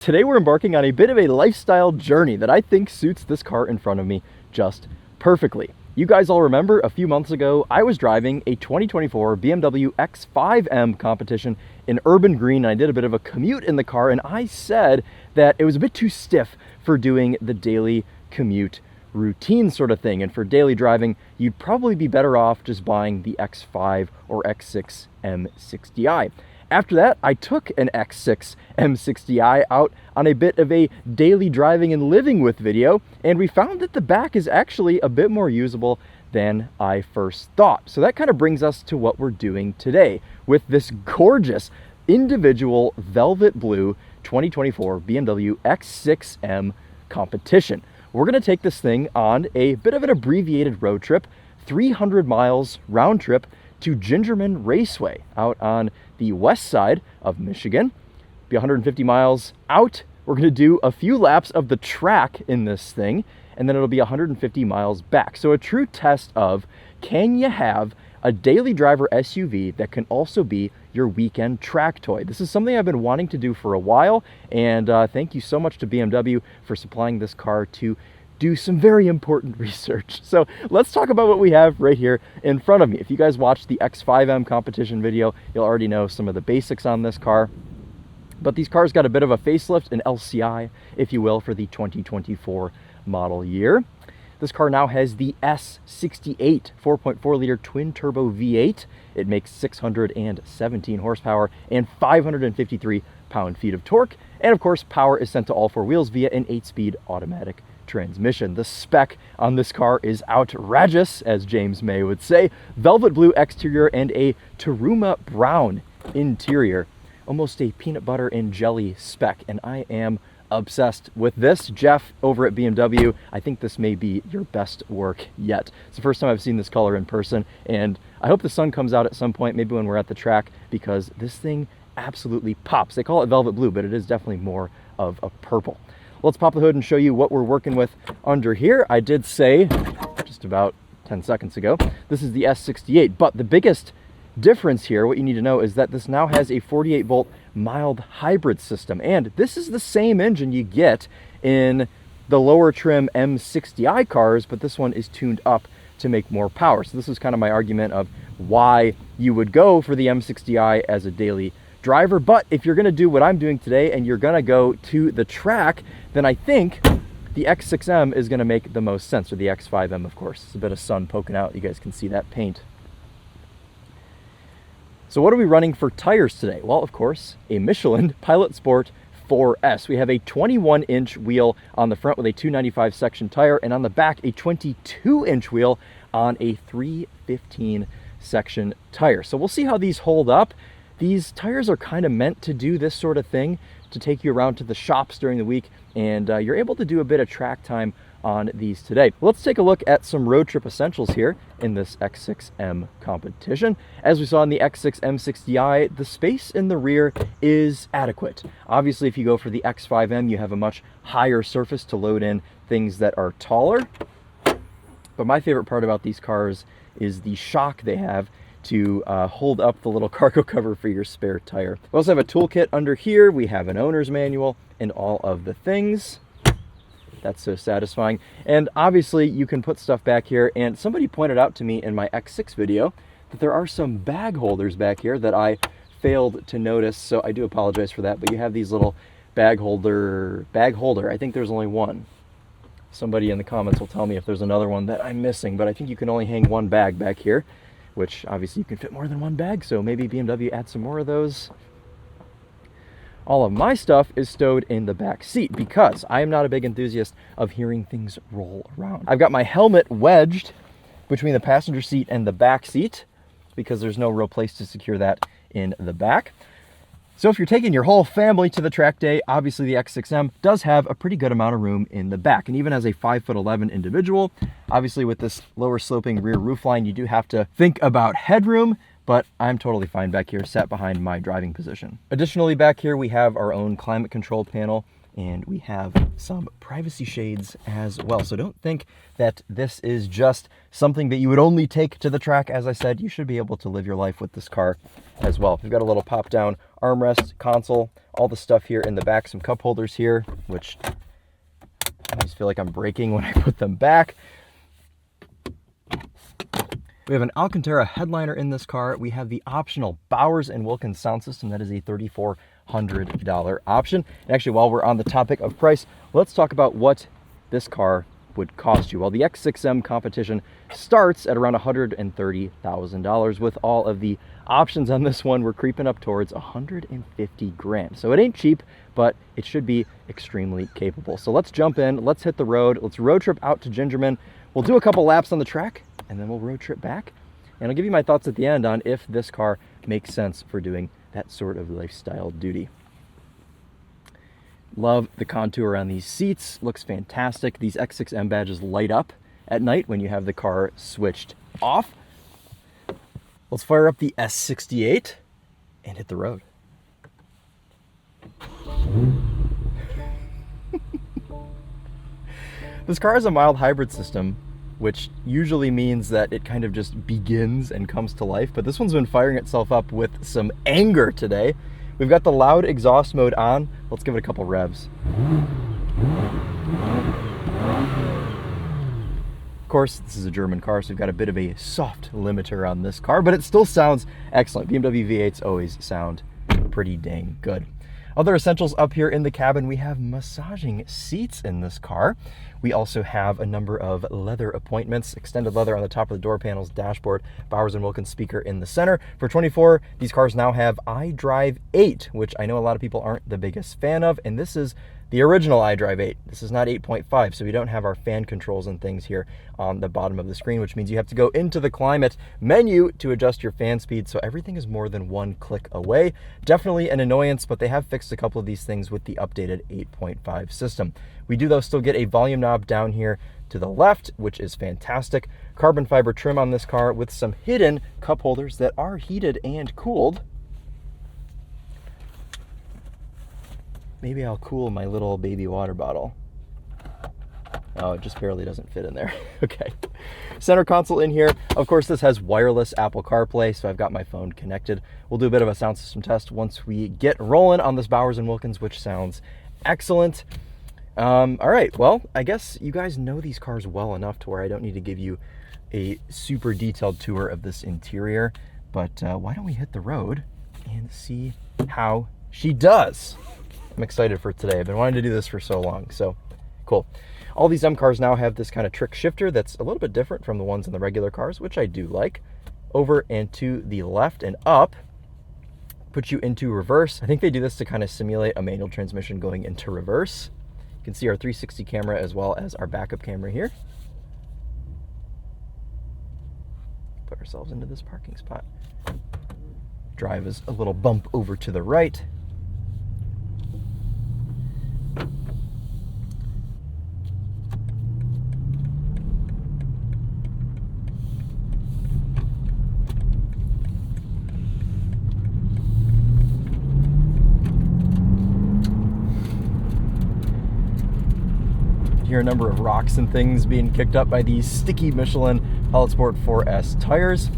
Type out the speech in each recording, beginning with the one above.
Today we're embarking on a bit of a lifestyle journey that I think suits this car in front of me just perfectly. You guys all remember a few months ago, I was driving a 2024 BMW X6 M Competition in urban green, and I did a bit of a commute in the car, and I said that it was a bit too stiff for doing the daily commute routine sort of thing, and for daily driving, you'd probably be better off just buying the X5 or X6 M60i. After that, I took an X6 M60i out on a bit of a daily driving and living with video, and we found that the back is actually a bit more usable than I first thought. So that kind of brings us to what we're doing today with this gorgeous individual velvet blue 2024 BMW X6 M Competition. We're going to take this thing on a bit of an abbreviated road trip, 300 miles round trip to Gingerman Raceway out on the west side of Michigan. Be 150 miles out. We're going to do a few laps of the track in this thing, and then it'll be 150 miles back. So a true test of, can you have a daily driver SUV that can also be your weekend track toy? This is something I've been wanting to do for a while, and thank you so much to BMW for supplying this car to do some very important research. So let's talk about what we have right here in front of me. If you guys watched the X5M Competition video, you'll already know some of the basics on this car. But these cars got a bit of a facelift, an LCI, if you will, for the 2024 model year. This car now has the S68 4.4 liter twin turbo V8. It makes 617 horsepower and 553 pound-feet of torque. And of course, power is sent to all four wheels via an 8-speed automatic transmission. The spec on this car is outrageous, as James May would say. Velvet blue exterior and a Taruma brown interior. Almost a peanut butter and jelly spec, and I am obsessed with this. Jeff over at BMW, I think this may be your best work yet. It's the first time I've seen this color in person, and I hope the sun comes out at some point, maybe when we're at the track, because this thing absolutely pops. They call it velvet blue, but it is definitely more of a purple. Let's pop the hood and show you what we're working with under here. I did say just about 10 seconds ago, this is the S68, but the biggest difference here, what you need to know, is that this now has a 48 volt mild hybrid system, and this is the same engine you get in the lower trim M60i cars, but this one is tuned up to make more power. So this is kind of my argument of why you would go for the M60i as a daily driver. But if you're going to do what I'm doing today and you're going to go to the track, then I think the X6M is going to make the most sense, or the X5M, of course. It's a bit of sun poking out. You guys can see that paint. So what are we running for tires today? Well, of course, a Michelin Pilot Sport 4S. We have a 21-inch wheel on the front with a 295 section tire, and on the back a 22-inch wheel on a 315 section tire. So we'll see how these hold up. These tires are kind of meant to do this sort of thing, to take you around to the shops during the week, and you're able to do a bit of track time on these today. Let's take a look at some road trip essentials here in this X6M Competition. As we saw in the X6 M60i, the space in the rear is adequate. Obviously, if you go for the X5M, you have a much higher surface to load in things that are taller. But my favorite part about these cars is the shock they have to hold up the little cargo cover for your spare tire. We also have a toolkit under here. We have an owner's manual and all of the things. That's so satisfying. And obviously you can put stuff back here, and somebody pointed out to me in my X6 video that there are some bag holders back here that I failed to notice, so I do apologize for that. But you have these little bag holder. I think there's only one. Somebody in the comments will tell me if there's another one that I'm missing, but I think you can only hang one bag back here, which obviously you can fit more than one bag, so maybe BMW adds some more of those. All of my stuff is stowed in the back seat because I am not a big enthusiast of hearing things roll around. I've got my helmet wedged between the passenger seat and the back seat because there's no real place to secure that in the back. So if you're taking your whole family to the track day, obviously the X6M does have a pretty good amount of room in the back. And even as a 5'11" individual, obviously with this lower sloping rear roofline, you do have to think about headroom. but I'm totally fine back here, sat behind my driving position. Additionally, back here we have our own climate control panel, and we have some privacy shades as well. So don't think that this is just something that you would only take to the track. As I said, you should be able to live your life with this car as well. We've got a little pop down armrest, console, all the stuff here in the back, some cup holders here, which I always feel like I'm breaking when I put them back. We have an Alcantara headliner in this car. We have the optional Bowers & Wilkins sound system. That is a $3,400 option. And actually, while we're on the topic of price, let's talk about what this car would cost you. Well, the X6M Competition starts at around $130,000. With all of the options on this one, we're creeping up towards 150 grand. So it ain't cheap, but it should be extremely capable. So let's jump in, let's hit the road, let's road trip out to Gingerman. We'll do a couple laps on the track, and then we'll road trip back. And I'll give you my thoughts at the end on if this car makes sense for doing that sort of lifestyle duty. Love the contour on these seats, looks fantastic. These X6M badges light up at night when you have the car switched off. Let's fire up the S68 and hit the road. This car has a mild hybrid system, which usually means that it kind of just begins and comes to life, but this one's been firing itself up with some anger today. We've got the loud exhaust mode on. Let's give it a couple revs. Of course, this is a German car, so we've got a bit of a soft limiter on this car, but it still sounds excellent. BMW V8s always sound pretty dang good. Other essentials up here in the cabin, we have massaging seats in this car. We also have a number of leather appointments, extended leather on the top of the door panels, dashboard, Bowers & Wilkins speaker in the center. For 24, these cars now have iDrive 8, which I know a lot of people aren't the biggest fan of, and this is the original iDrive 8. This is not 8.5, so we don't have our fan controls and things here on the bottom of the screen, which means you have to go into the climate menu to adjust your fan speed, so everything is more than one click away. Definitely an annoyance, but they have fixed a couple of these things with the updated 8.5 system. We do, though, still get a volume knob down here to the left, which is fantastic. Carbon fiber trim on this car with some hidden cup holders that are heated and cooled. Maybe I'll cool my little baby water bottle. Oh, it just barely doesn't fit in there. Okay. Center console in here. Of course, this has wireless Apple CarPlay, so I've got my phone connected. We'll do a bit of a sound system test once we get rolling on this Bowers & Wilkins, which sounds excellent. All right, well, I guess you guys know these cars well enough to where I don't need to give you a super detailed tour of this interior, but why don't we hit the road and see how she does? I'm excited for today. I've been wanting to do this for so long, so cool. All these M cars now have this kind of trick shifter that's a little bit different from the ones in the regular cars, which I do like. Over and to the left and up, put you into reverse. I think they do this to kind of simulate a manual transmission going into reverse. You can see our 360 camera as well as our backup camera here. Put ourselves into this parking spot. Drive is a little bump over to the right. Hear a number of rocks and things being kicked up by these sticky Michelin Sport 4S tires.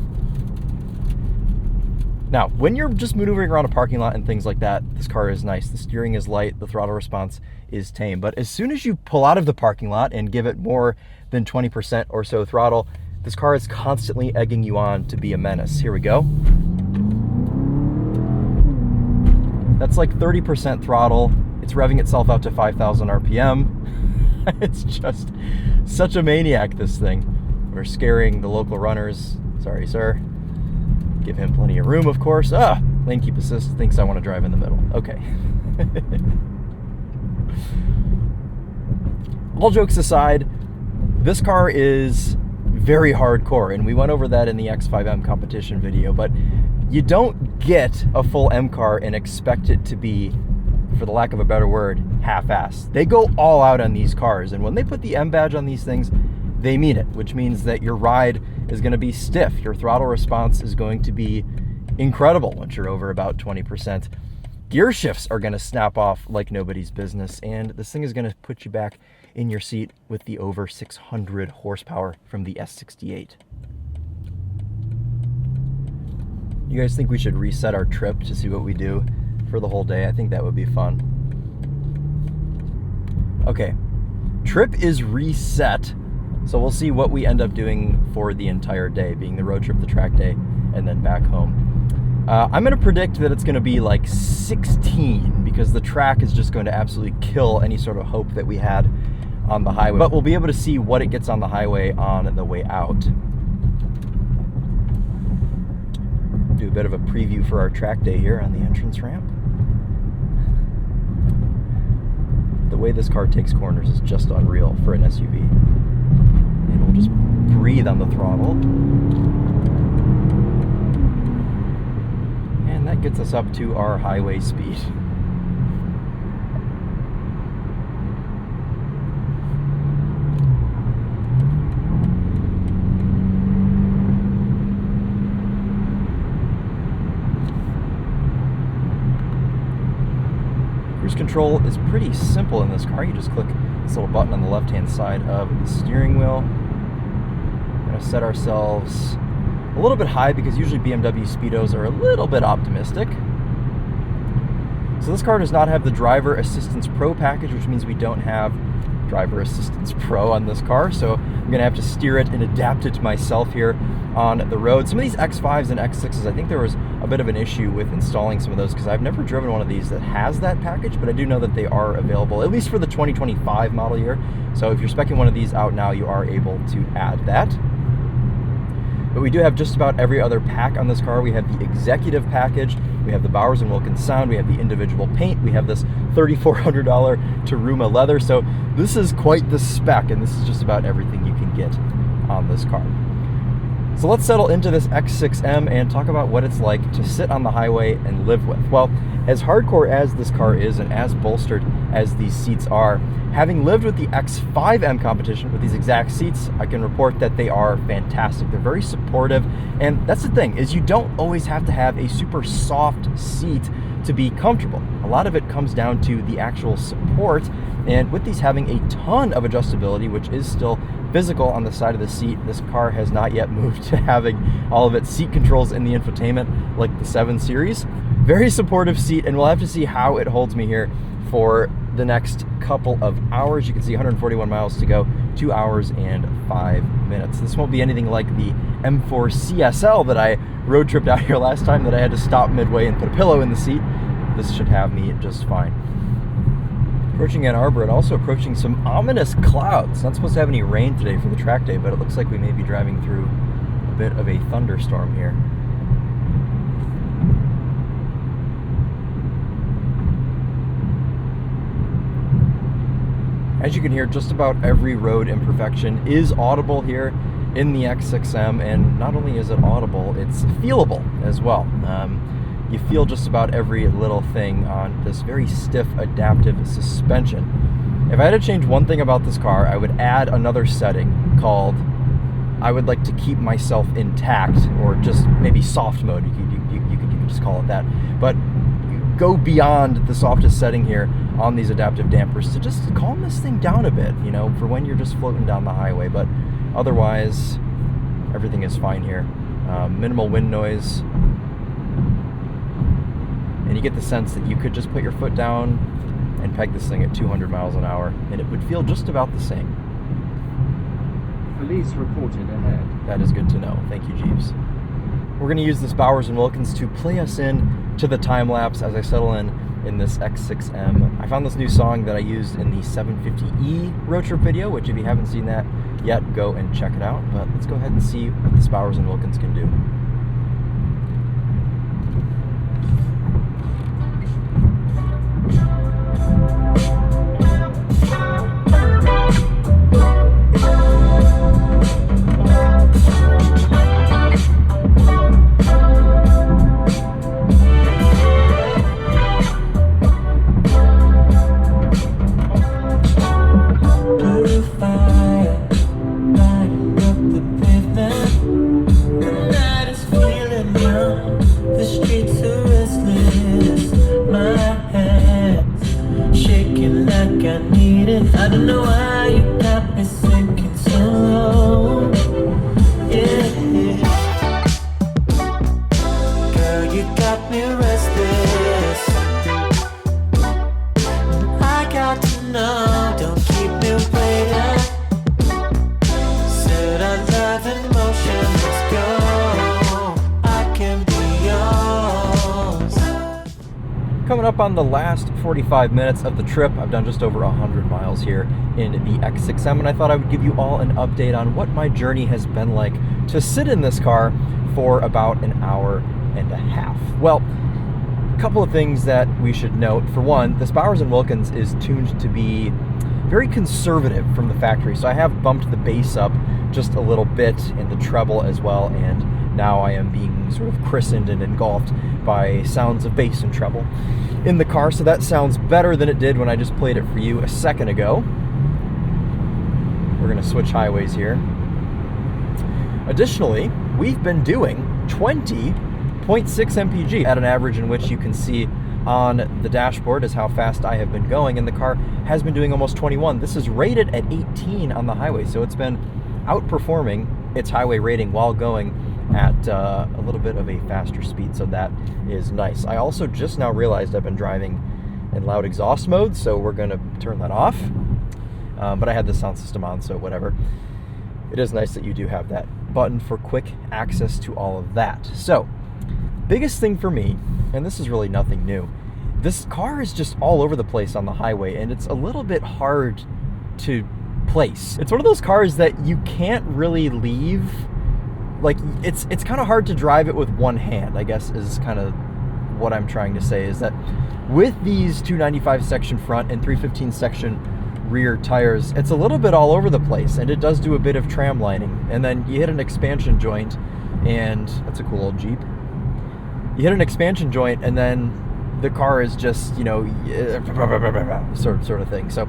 Now, when you're just maneuvering around a parking lot and things like that, this car is nice. The steering is light, the throttle response is tame. But as soon as you pull out of the parking lot and give it more than 20% or so throttle, this car is constantly egging you on to be a menace. Here we go. That's like 30% throttle. It's revving itself out to 5,000 RPM. It's just such a maniac, this thing. We're scaring the local runners. Sorry, sir. Give him plenty of room, of course. Lane keep assist thinks I want to drive in the middle. Okay. All jokes aside, this car is very hardcore, and we went over that in the X5M competition video, but you don't get a full M car and expect it to be, for the lack of a better word, half-assed. They go all out on these cars, and when they put the M badge on these things, they mean it, which means that your ride is going to be stiff. Your throttle response is going to be incredible once you're over about 20%. Gear shifts are going to snap off like nobody's business, and this thing is going to put you back in your seat with the over 600 horsepower from the S68. You guys think we should reset our trip to see what we do for the whole day? I think that would be fun. Okay, trip is reset, so we'll see what we end up doing for the entire day, being the road trip, the track day, and then back home. I'm going to predict that it's going to be like 16 because the track is just going to absolutely kill any sort of hope that we had on the highway. But we'll be able to see what it gets on the highway on the way out. Do a bit of a preview for our track day here on the entrance ramp. The way this car takes corners is just unreal for an SUV. And we'll just breathe on the throttle. And that gets us up to our highway speed. Cruise control is pretty simple in this car. You just click this little button on the left-hand side of the steering wheel. We're going to set ourselves a little bit high because usually BMW Speedos are a little bit optimistic. So this car does not have the Driver Assistance Pro package, which means we don't have Driver Assistance Pro on this car. So I'm going to have to steer it and adapt it to myself here on the road. Some of these X5s and X6s, I think there was a bit of an issue with installing some of those because I've never driven one of these that has that package, but I do know that they are available, at least for the 2025 model year. So if you're speccing one of these out now, you are able to add that. But we do have just about every other pack on this car. We have the executive package, we have the Bowers & Wilkins sound, we have the individual paint, we have this $3,400 Taruma leather. So this is quite the spec, and this is just about everything you can get on this car. So let's settle into this X6M and talk about what it's like to sit on the highway and live with. Well, as hardcore as this car is and as bolstered as these seats are, having lived with the X5M Competition with these exact seats, I can report that they are fantastic. They're very supportive, and that's the thing, is you don't always have to have a super soft seat to be comfortable. A lot of it comes down to the actual support, and with these having a ton of adjustability, which is still physical on the side of the seat, this car has not yet moved to having all of its seat controls in the infotainment like the 7 Series. Very supportive seat, and we'll have to see how it holds me here for the next couple of hours. You can see 141 miles to go, 2 hours and 5 minutes. This won't be anything like the M4 CSL that I road tripped out here last time that I had to stop midway and put a pillow in the seat. This should have me just fine. Approaching Ann Arbor and also approaching some ominous clouds. Not supposed to have any rain today for the track day, but it looks like we may be driving through a bit of a thunderstorm here. As you can hear, just about every road imperfection is audible here in the X6M, and not only is it audible, it's feelable as well. You feel just about every little thing on this very stiff adaptive suspension. If I had to change one thing about this car, I would add another setting called I would like to keep myself intact, or just maybe soft mode. You could just call it that. But go beyond the softest setting here on these adaptive dampers to just calm this thing down a bit, you know, for when you're just floating down the highway. But otherwise, everything is fine here. Minimal wind noise. And you get the sense that you could just put your foot down and peg this thing at 200 miles an hour, and it would feel just about the same. Police reported ahead. That is good to know. Thank you, Jeeves. We're going to use this Bowers & Wilkins to play us in to the time lapse as I settle in this X6M. I found this new song that I used in the 750E road trip video, which if you haven't seen that yet, go and check it out. But let's go ahead and see what this Bowers & Wilkins can do. Fire. like I need it. I don't know why you got me sinking so low. Yeah, girl, you got me restless. I got to know, don't keep me waiting. Said I love in motion, let's go. I can be yours. Coming up on the last 45 minutes of the trip, I've done just over 100 miles here in the X6M, and I thought I would give you all an update on what my journey has been like to sit in this car for about an hour and a half. Well, a couple of things that we should note. For one, this Bowers & Wilkins is tuned to be very conservative from the factory, so I have bumped the bass up just a little bit and the treble as well, and now I am being sort of christened and engulfed by sounds of bass and treble in the car, so that sounds better than it did when I just played it for you a second ago. We're going to switch highways here. Additionally, we've been doing 20.6 mpg at an average, in which you can see on the dashboard is how fast I have been going, and the car has been doing almost 21. This is rated at 18 on the highway, so it's been outperforming its highway rating while going at a little bit of a faster speed, so that is nice. I also just now realized I've been driving in loud exhaust mode, so we're going to turn that off. But I had the sound system on, so whatever. It is nice that you do have that button for quick access to all of that. So, biggest thing for me, and this is really nothing new, this car is just all over the place on the highway, and it's a little bit hard to place. It's one of those cars that you can't really leave. Like, it's kind of hard to drive it with one hand, I guess, is kind of what I'm trying to say, is that with these 295 section front and 315 section rear tires, it's a little bit all over the place, and it does do a bit of tram lining. And then you hit an expansion joint, and that's a cool old Jeep. You hit an expansion joint, and then the car is just, you know, sort of thing. So,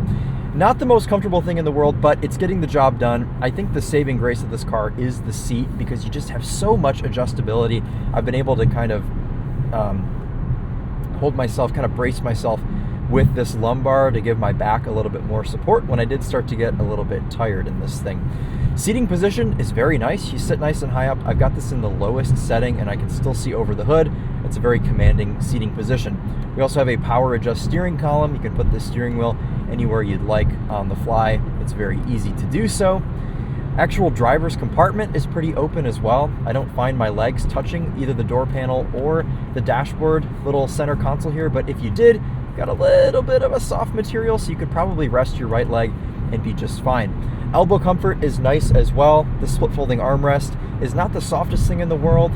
not the most comfortable thing in the world, but it's getting the job done. I think the saving grace of this car is the seat, because you just have so much adjustability. I've been able to kind of hold myself, kind of brace myself with this lumbar to give my back a little bit more support when I did start to get a little bit tired in this thing. Seating position is very nice. You sit nice and high up. I've got this in the lowest setting, and I can still see over the hood. It's a very commanding seating position. We also have a power adjust steering column. You can put the steering wheel anywhere you'd like on the fly. It's very easy to do so. Actual driver's compartment is pretty open as well. I don't find my legs touching either the door panel or the dashboard little center console here, but if you did, got a little bit of a soft material, so you could probably rest your right leg and be just fine. Elbow comfort is nice as well. The split folding armrest is not the softest thing in the world,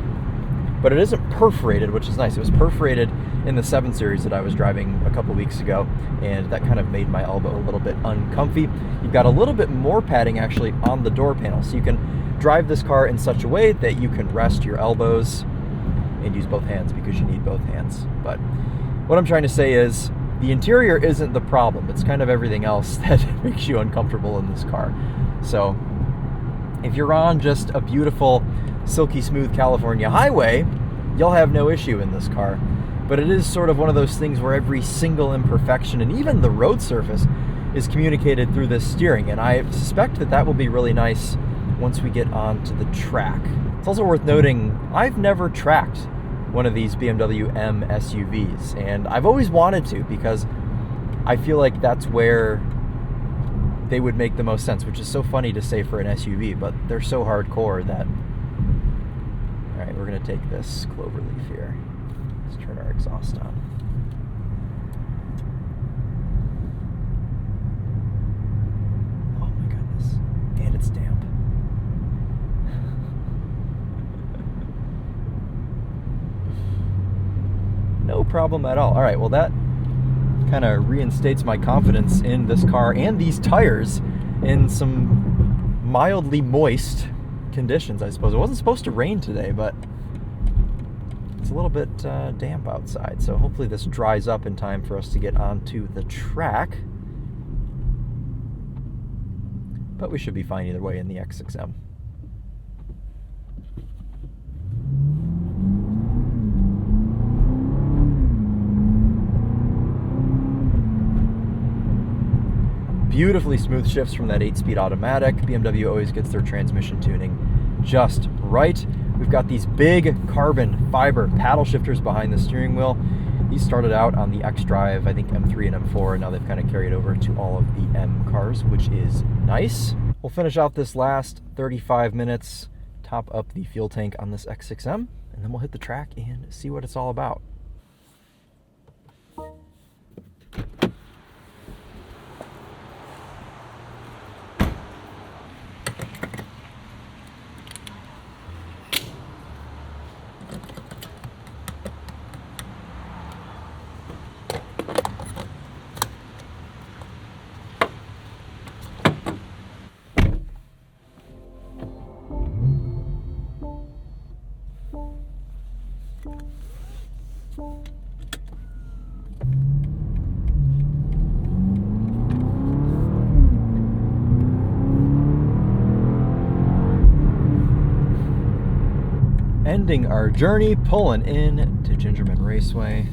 but it isn't perforated, which is nice. It was perforated in the 7 Series that I was driving a couple weeks ago, and that kind of made my elbow a little bit uncomfy. You've got a little bit more padding actually on the door panel, so you can drive this car in such a way that you can rest your elbows and use both hands, because you need both hands. But what I'm trying to say is, the interior isn't the problem. It's kind of everything else that makes you uncomfortable in this car. So, if you're on just a beautiful, silky smooth California highway, you'll have no issue in this car. But it is sort of one of those things where every single imperfection, and even the road surface, is communicated through this steering. And I suspect that that will be really nice once we get onto the track. It's also worth noting, I've never tracked one of these BMW M SUVs, and I've always wanted to, because I feel like that's where they would make the most sense, which is so funny to say for an SUV, but they're so hardcore that... Alright, we're going to take this cloverleaf here. Let's turn our exhaust on. Oh my goodness. And it's damp. No problem at all. All right, well, that kind of reinstates my confidence in this car and these tires in some mildly moist conditions, I suppose. It wasn't supposed to rain today, but it's a little bit damp outside, so hopefully this dries up in time for us to get onto the track. But we should be fine either way in the X6M. Beautifully smooth shifts from that 8-speed automatic. BMW always gets their transmission tuning just right. We've got these big carbon fiber paddle shifters behind the steering wheel. These started out on the X-Drive, I think M3 and M4, and now they've kind of carried over to all of the M cars, which is nice. We'll finish out this last 35 minutes, top up the fuel tank on this X6M, and then we'll hit the track and see what it's all about. Ending our journey, pulling in to Gingerman Raceway.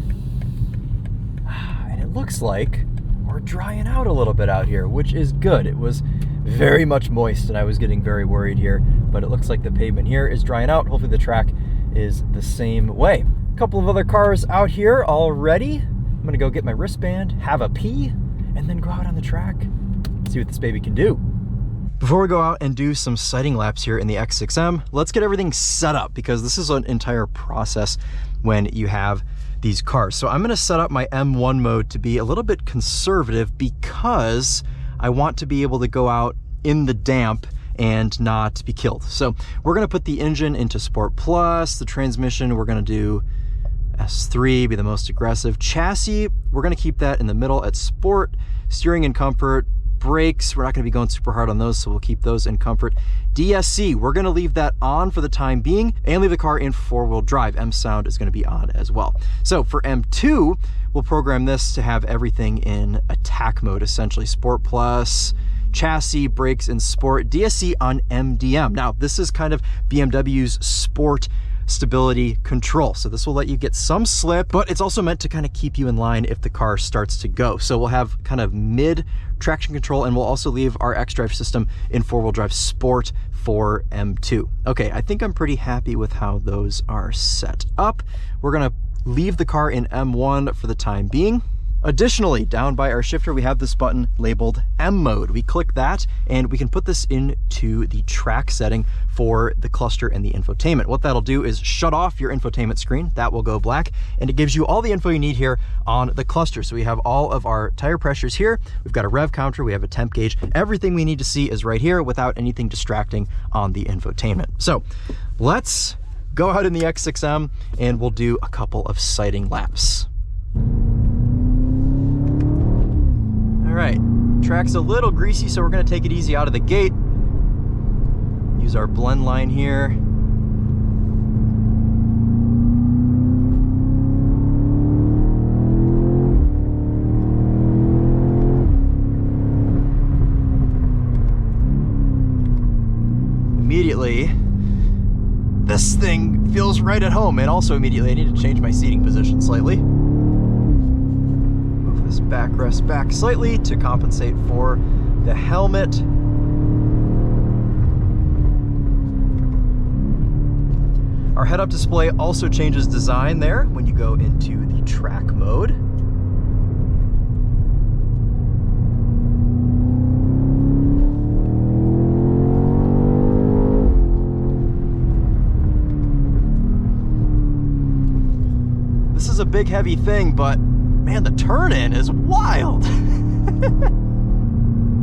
And it looks like we're drying out a little bit out here, which is good. It was very much moist and I was getting very worried here, but it looks like the pavement here is drying out. Hopefully the track is the same way. A couple of other cars out here already. I'm gonna go get my wristband, have a pee, and then go out on the track, see what this baby can do. Before we go out and do some sighting laps here in the X6M, let's get everything set up because this is an entire process when you have these cars. So I'm gonna set up my M1 mode to be a little bit conservative because I want to be able to go out in the damp and not be killed. So we're gonna put the engine into Sport Plus, the transmission, we're gonna do S3, be the most aggressive. Chassis, we're gonna keep that in the middle at Sport. Steering and comfort. Brakes, we're not gonna be going super hard on those, so we'll keep those in comfort. DSC, we're gonna leave that on for the time being and leave the car in 4-wheel drive. M sound is gonna be on as well. So for M2, we'll program this to have everything in attack mode, essentially. Sport Plus, chassis, brakes, and sport. DSC on MDM. Now, this is kind of BMW's sport stability control. So this will let you get some slip, but it's also meant to kind of keep you in line if the car starts to go. So we'll have kind of mid traction control, and we'll also leave our X-Drive system in 4-wheel drive sport for M2. Okay, I think I'm pretty happy with how those are set up. We're gonna leave the car in M1 for the time being. Additionally, down by our shifter, we have this button labeled M mode. We click that and we can put this into the track setting for the cluster and the infotainment. What that'll do is shut off your infotainment screen. That will go black, and it gives you all the info you need here on the cluster. So we have all of our tire pressures here. We've got a rev counter, we have a temp gauge. Everything we need to see is right here without anything distracting on the infotainment. So let's go out in the X6M and we'll do a couple of sighting laps. All right, track's a little greasy, so we're gonna take it easy out of the gate. Use our blend line here. Immediately, this thing feels right at home, and also immediately I need to change my seating position slightly. This backrest back slightly to compensate for the helmet. Our head-up display also changes design there when you go into the track mode. This is a big heavy thing, but man, the turn-in is wild.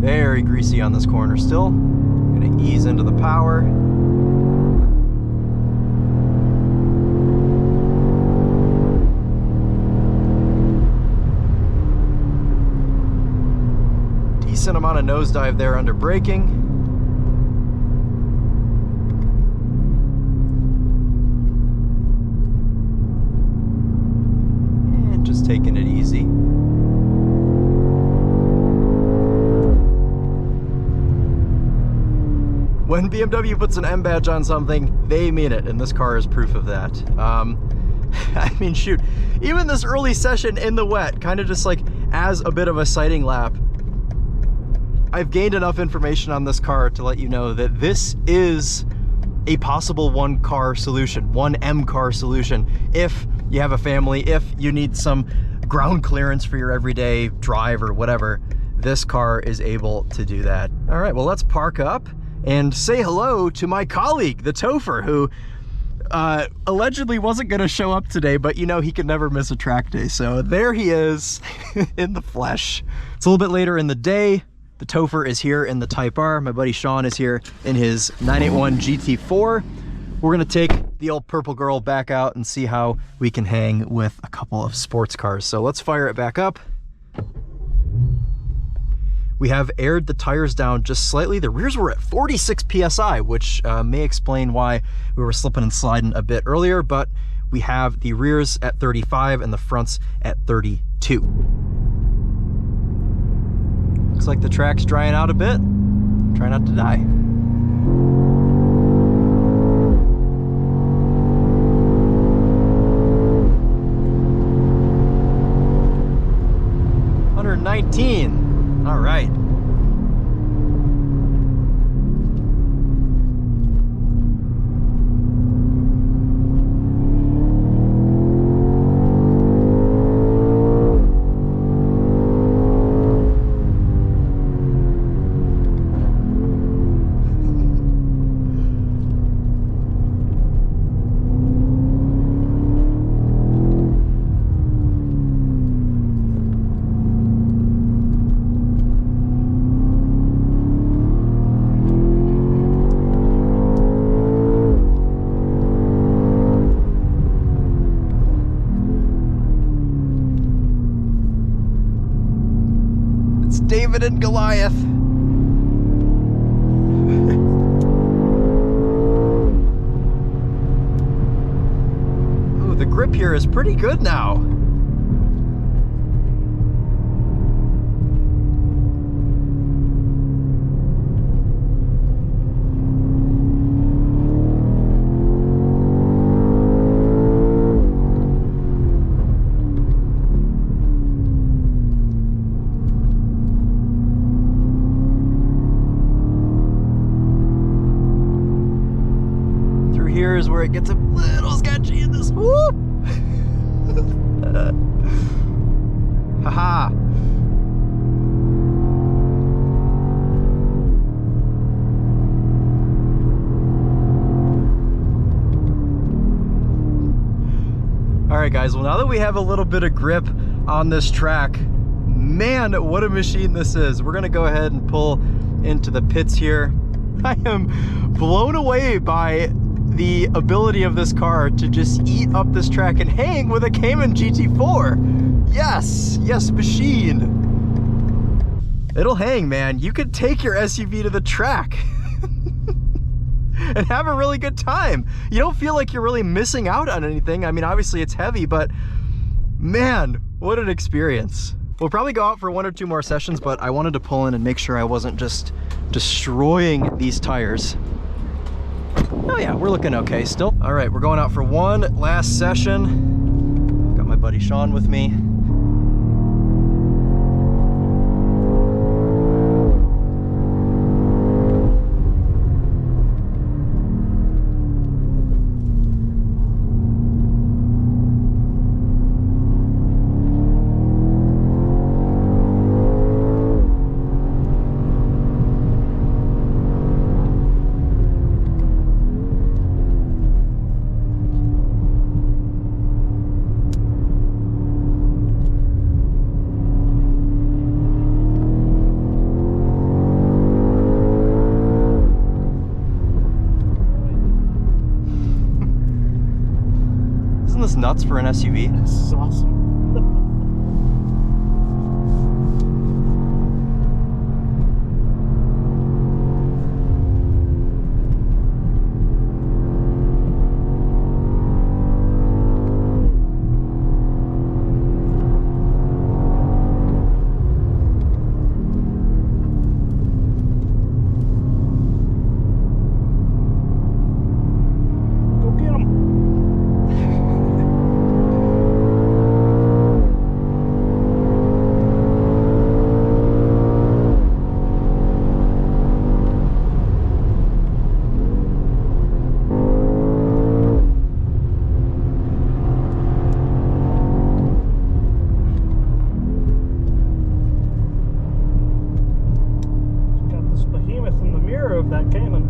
Very greasy on this corner still. Gonna ease into the power. Decent amount of nosedive there under braking. And just taking it easy. When BMW puts an M badge on something, they mean it, and this car is proof of that. I mean, shoot, even this early session in the wet, kind of just like as a bit of a sighting lap, I've gained enough information on this car to let you know that this is a possible one car solution, one M car solution. If you have a family, if you need some ground clearance for your everyday drive or whatever, this car is able to do that. All right, well, let's park up and say hello to my colleague, the Topher, who allegedly wasn't gonna show up today, but you know, he could never miss a track day. So there he is in the flesh. It's a little bit later in the day. The Topher is here in the Type R. My buddy Sean is here in his 981 GT4. We're gonna take the old purple girl back out and see how we can hang with a couple of sports cars. So let's fire it back up. We have aired the tires down just slightly. The rears were at 46 PSI, which may explain why we were slipping and sliding a bit earlier, but we have the rears at 35 and the fronts at 32. Looks like the track's drying out a bit. Try not to die. $119. All right. David and Goliath. Ooh, the grip here is pretty good now. Here's where it gets a little sketchy in this. Whoop! Haha. All right, guys. Well, now that we have a little bit of grip on this track, man, what a machine this is. We're gonna go ahead and pull into the pits here. I am blown away by the ability of this car to just eat up this track and hang with a Cayman GT4. Yes, yes, machine. It'll hang, man. You could take your SUV to the track and have a really good time. You don't feel like you're really missing out on anything. I mean, obviously it's heavy, but man, what an experience. We'll probably go out for 1 or 2 more sessions, but I wanted to pull in and make sure I wasn't just destroying these tires. Oh yeah, we're looking okay still. All right, we're going out for one last session. Got my buddy Sean with me. Isn't this nuts for an SUV? This is awesome. drove that Cayman.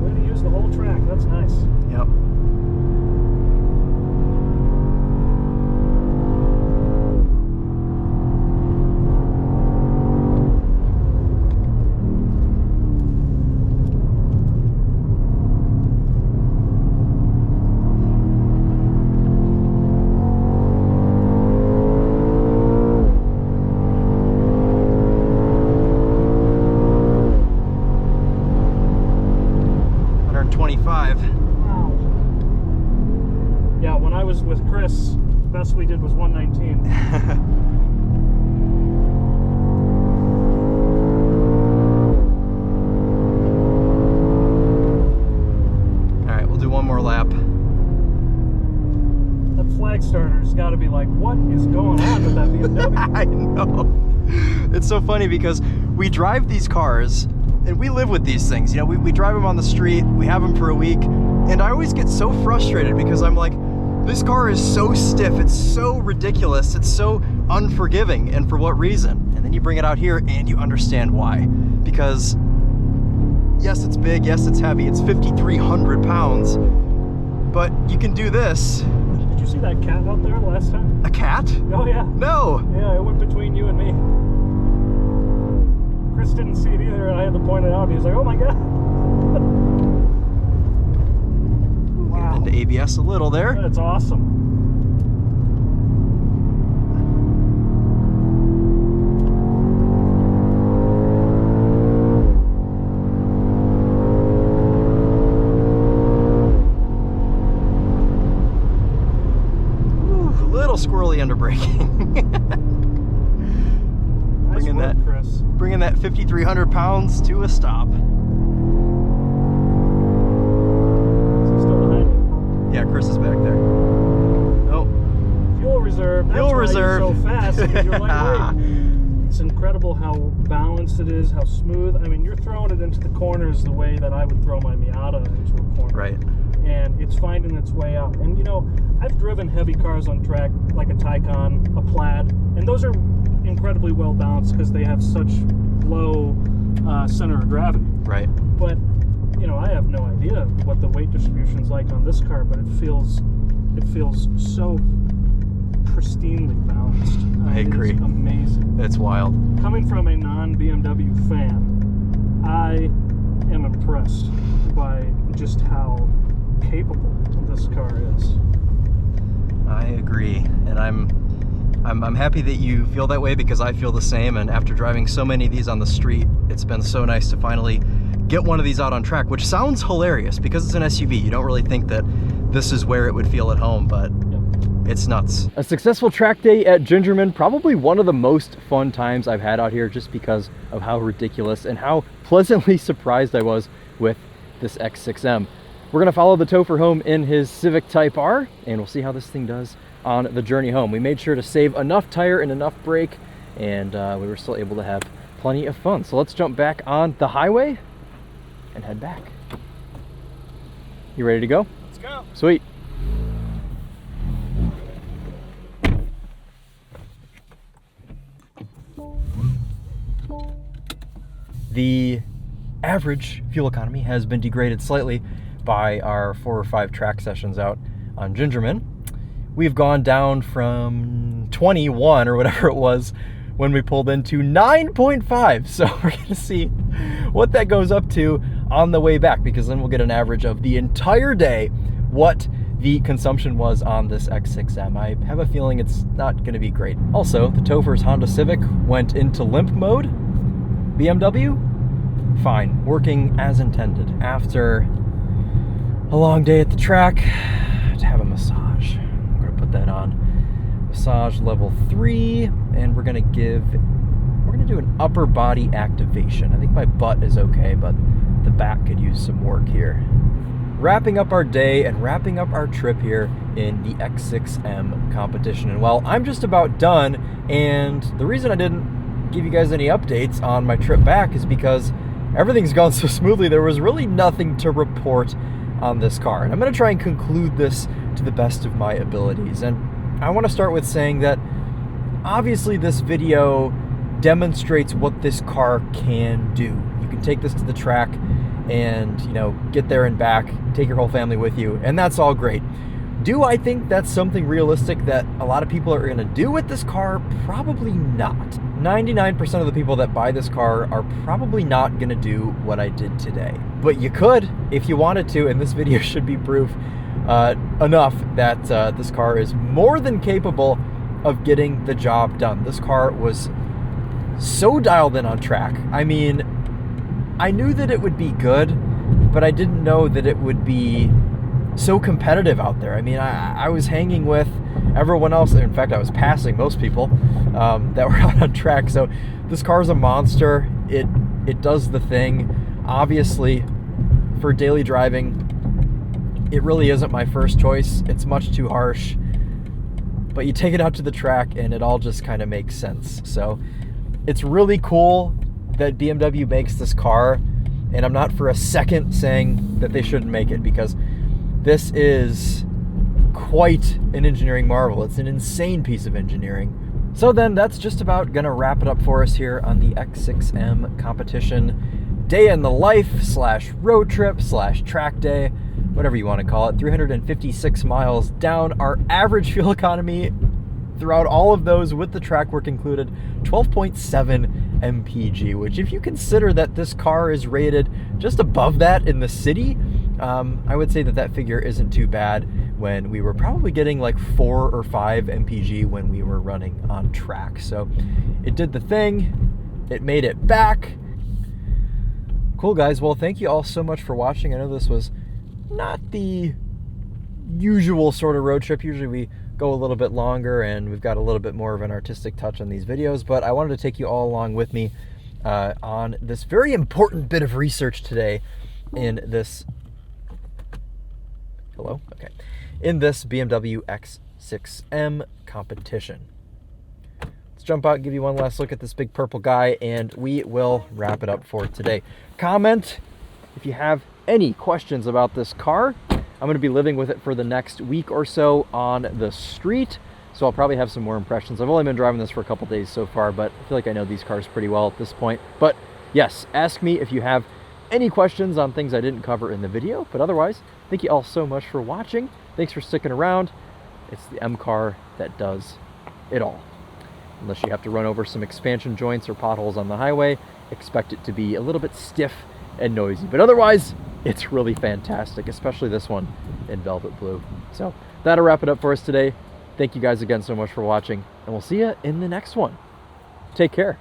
Way to use the whole track. That's nice. Yep. Wow. Yeah, when I was with Chris, the best we did was 119. All right, we'll do one more lap. That flag starter's got to be like, what is going on with that BMW? I know. It's so funny because we drive these cars and we live with these things. You know, we drive them on the street, we have them for a week, and I always get so frustrated because I'm like, this car is so stiff, it's so ridiculous, it's so unforgiving, and for what reason? And then you bring it out here and you understand why. Because yes, it's big, yes, it's heavy, it's 5,300 pounds, but you can do this. Did you see that cat out there last time? A cat? Oh yeah. No. Yeah, it went between you and me. Chris didn't see it either, and I had to point it out. He was like, oh my god. Wow. Getting into ABS a little there. That's awesome. Ooh, a little squirrely under braking. Nice Bringing work, that- Chris. Bringing that 5,300 pounds to a stop. Is he still behind you? Yeah, Chris is back there. Oh, Fuel reserve. That's Fuel why reserve. You're so fast, because you're lightweight. It's incredible how balanced it is, how smooth. I mean, you're throwing it into the corners the way that I would throw my Miata into a corner. right. And it's finding its way out. And you know, I've driven heavy cars on track, like a Taycan, a Plaid, and those are incredibly well balanced because they have such low center of gravity. Right. But you know, I have no idea what the weight distribution's like on this car, but it feels so pristinely balanced. I agree. It's amazing. It's wild. Coming from a non-BMW fan, I am impressed by just how capable this car is. I agree, and I'm happy that you feel that way because I feel the same. And after driving so many of these on the street, it's been so nice to finally get one of these out on track, which sounds hilarious because it's an SUV. You don't really think that this is where it would feel at home, but it's nuts. A successful track day at Gingerman, probably one of the most fun times I've had out here just because of how ridiculous and how pleasantly surprised I was with this X6M. We're gonna follow the Topher home in his Civic Type R, and we'll see how this thing does on the journey home. We made sure to save enough tire and enough brake, and we were still able to have plenty of fun. So let's jump back on the highway and head back. You ready to go? Let's go. Sweet. The average fuel economy has been degraded slightly by our 4 or 5 track sessions out on Gingerman. We've gone down from 21 or whatever it was when we pulled into 9.5. So we're gonna see what that goes up to on the way back, because then we'll get an average of the entire day, what the consumption was on this X6M. I have a feeling it's not gonna be great. Also, the Topher's Honda Civic went into limp mode. BMW, fine, working as intended. After a long day at the track, to have a massage. I'm gonna put that on. Massage level 3, and we're gonna do an upper body activation. I think my butt is okay, but the back could use some work here. wrapping up our day and wrapping up our trip here in the X6M competition. And well, I'm just about done, and the reason I didn't give you guys any updates on my trip back is because everything's gone so smoothly. There was really nothing to report on this car, and I'm going to try and conclude this to the best of my abilities. And I want to start with saying that obviously this video demonstrates what this car can do. You can take this to the track and, you know, get there and back, take your whole family with you, and that's all great. Do I think that's something realistic that a lot of people are going to do with this car? Probably not. 99% of the people that buy this car are probably not going to do what I did today. But you could if you wanted to, and this video should be proof enough that this car is more than capable of getting the job done. This car was so dialed in on track. I mean, I knew that it would be good, but I didn't know that it would be so competitive out there. I mean, I was hanging with everyone else. In fact, I was passing most people that were out on track. So this car's a monster. It does the thing. Obviously, for daily driving, it really isn't my first choice. It's much too harsh. But you take it out to the track and it all just kind of makes sense. So it's really cool that BMW makes this car, and I'm not for a second saying that they shouldn't make it, because this is quite an engineering marvel. It's an insane piece of engineering. So then that's just about gonna wrap it up for us here on the X6M competition. Day in the life slash road trip slash track day, whatever you want to call it. 356 miles down. Our average fuel economy throughout all of those, with the track work included, 12.7 mpg, which, if you consider that this car is rated just above that in the city, I would say that that figure isn't too bad when we were probably getting like 4 or 5 mpg when we were running on track. So it did the thing. It made it back. Cool, guys. Well, thank you all so much for watching. I know this was not the usual sort of road trip. Usually we go a little bit longer and we've got a little bit more of an artistic touch on these videos, but I wanted to take you all along with me on this very important bit of research today in this in this BMW X6M competition. Let's jump out and give you one last look at this big purple guy, and we will wrap it up for today. Comment if you have any questions about this car. I'm going to be living with it for the next week or so on the street, so I'll probably have some more impressions. I've only been driving this for a couple days so far, but I feel like I know these cars pretty well at this point. But yes, ask me if you have any questions on things I didn't cover in the video. But otherwise, thank you all so much for watching. Thanks for sticking around. It's the M car that does it all. Unless you have to run over some expansion joints or potholes on the highway, expect it to be a little bit stiff and noisy. But otherwise, it's really fantastic, especially this one in velvet blue. So that'll wrap it up for us today. Thank you guys again so much for watching, and we'll see you in the next one. Take care.